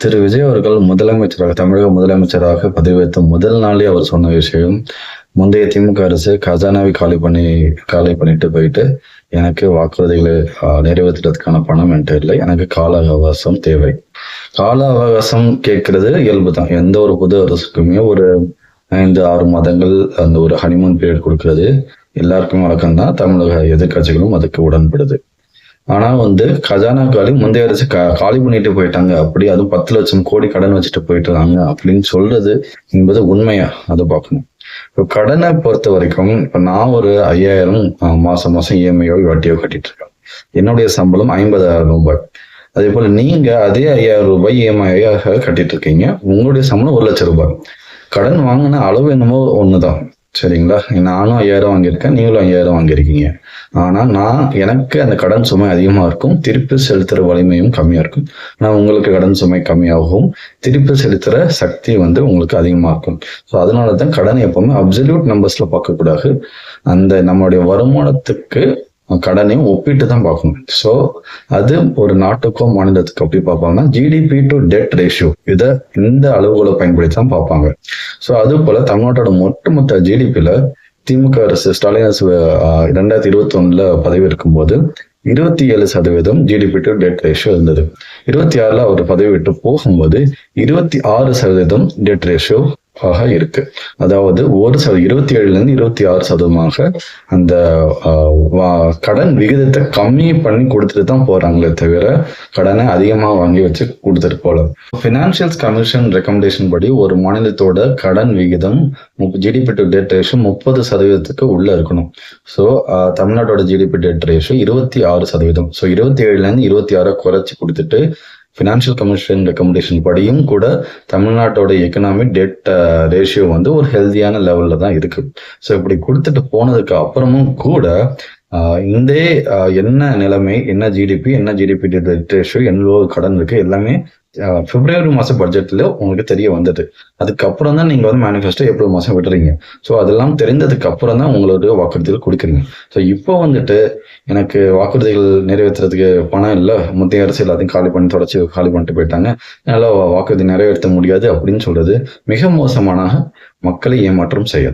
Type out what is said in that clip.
திரு விஜய் அவர்கள் தமிழக முதலமைச்சராக பதவியேற்ற முதல் நாளே அவர் சொன்ன விஷயம், முந்தைய திமுக அரசு கஜானாவை காலி பண்ணிட்டு போயிட்டு, எனக்கு வாக்குறுதிகளை நிறைவேற்றுறதுக்கான பணம் என்கிட்ட இல்லை, எனக்கு கால அவகாசம் தேவை. கால அவகாசம் கேட்கறது இயல்பு தான். எந்த ஒரு புது அரசுக்குமே ஒரு 5-6 மாதங்கள் அந்த ஒரு ஹனிமூன் பீரியட் கொடுக்கறது எல்லாருக்குமே வழக்கம் தான். தமிழக எதிர்கட்சிகளும் அதுக்கு உடன்படுது. ஆனா கஜானா காலி முந்தைய அரசு காலி பண்ணிட்டு போயிட்டாங்க, அப்படி அதுவும் 10 லட்சம் கோடி கடன் வச்சுட்டு போயிட்டு இருக்காங்க அப்படின்னு சொல்றது என்பது உண்மையா அதை பார்க்கணும். இப்போ கடனை பொறுத்த வரைக்கும் இப்ப நான் ஒரு 5000 மாசம் இஎம்ஐயோ வட்டியோ கட்டிட்டு இருக்கேன். என்னுடைய சம்பளம் 50,000 ரூபாய். அதே போல நீங்க அதே 5000 ரூபாய் இஎம்ஐயாக கட்டிட்டு இருக்கீங்க. உங்களுடைய சம்பளம் 1,00,000 ரூபாய். கடன் வாங்கின அளவு என்னமோ ஒண்ணுதான், சரிங்களா? நானும் 5000 வாங்கியிருக்கேன், நீங்களும் 5000 வாங்கியிருக்கீங்க. ஆனா எனக்கு அந்த கடன் சுமை அதிகமா இருக்கும், திருப்பி செலுத்துற வலிமையும் கம்மியா இருக்கும். ஆனா உங்களுக்கு கடன் சுமை கம்மியாகவும் திருப்பி செலுத்துற சக்தி உங்களுக்கு அதிகமா இருக்கும். ஸோ அதனாலதான் கடன் எப்பவுமே அப்சல்யூட் நம்பர்ஸ்ல பார்க்க கூடாது. அந்த நம்மளுடைய வருமானத்துக்கு கடனையும் ஒப்பிட்டு தான் பார்க்கணும். ஸோ அது ஒரு நாட்டுக்கோ மாநிலத்துக்கோ எப்படி பார்ப்பாங்கன்னா ஜிடிபி டு டெட் ரேஷியோ, இந்த அளவுகளை பயன்படுத்தி தான் பார்ப்பாங்க. ஸோ அது போல தமிழ்நாட்டோட மொத்த ஜிடிபியில திமுக அரசு ஸ்டாலின் அரசு 2021 பதவி இருக்கும்போது 27% ஜிடிபி டு டெட் ரேஷியோ இருந்தது. 26 அவர் பதவி விட்டு போகும்போது 26% டெட் ரேஷியோ ஆக இருக்கு. அதாவது 27% 26% அந்த கடன் விகிதத்தை கம்மி பண்ணி கொடுத்துட்டு தான் போறாங்களே தவிர கடனை அதிகமா வாங்கி வச்சு கொடுத்துட்டு போல. பினான்சியல்ஸ் கமிஷன் ரெக்கமெண்டேஷன் படி ஒரு மாநிலத்தோட கடன் விகிதம் ஜிடிபி டு டெட் ரேஷியோ 30% உள்ள இருக்கணும். ஸோ தமிழ்நாட்டோட ஜிடிபி டெட் ரேஷியோ 26%. ஸோ 27% 26 குறைச்சி கொடுத்துட்டு ஃபினான்ஷியல் கமிஷன் ரெக்கமெண்டேஷன் படியும் கூட தமிழ்நாட்டோட எக்கனாமிக் டெட் ரேஷியோ ஒரு ஹெல்தியான லெவல்ல தான் இருக்கு. ஸோ இப்படி கொடுத்துட்டு போனதுக்கு அப்புறமும் கூட இந்த என்ன நிலைமை, என்ன ஜிடிபி டெட் ரேஷியோ, எவ்வளோ கடன் இருக்கு எல்லாமே பிப்ரவரி மாசம் பட்ஜெட்ல உங்களுக்கு தெரிய வந்தது. அதுக்கப்புறம் தான் நீங்க மேனிஃபெஸ்டோ ஏப்ரல் மாசம் விடுறீங்க. ஸோ அதெல்லாம் தெரிந்ததுக்கு அப்புறம் தான் உங்களோட வாக்குறுதிகள் கொடுக்குறீங்க. ஸோ இப்போ எனக்கு வாக்குறுதிகள் நிறைவேற்றுறதுக்கு பணம் இல்லை, முந்தைய அரசு எல்லாத்தையும் காலி பண்ணிட்டு போயிட்டாங்க, என்னால வாக்குறுதி நிறைவேற்ற முடியாது அப்படின்னு சொல்றது மிக மோசமான மக்களை ஏமாற்றம் செய்யும்.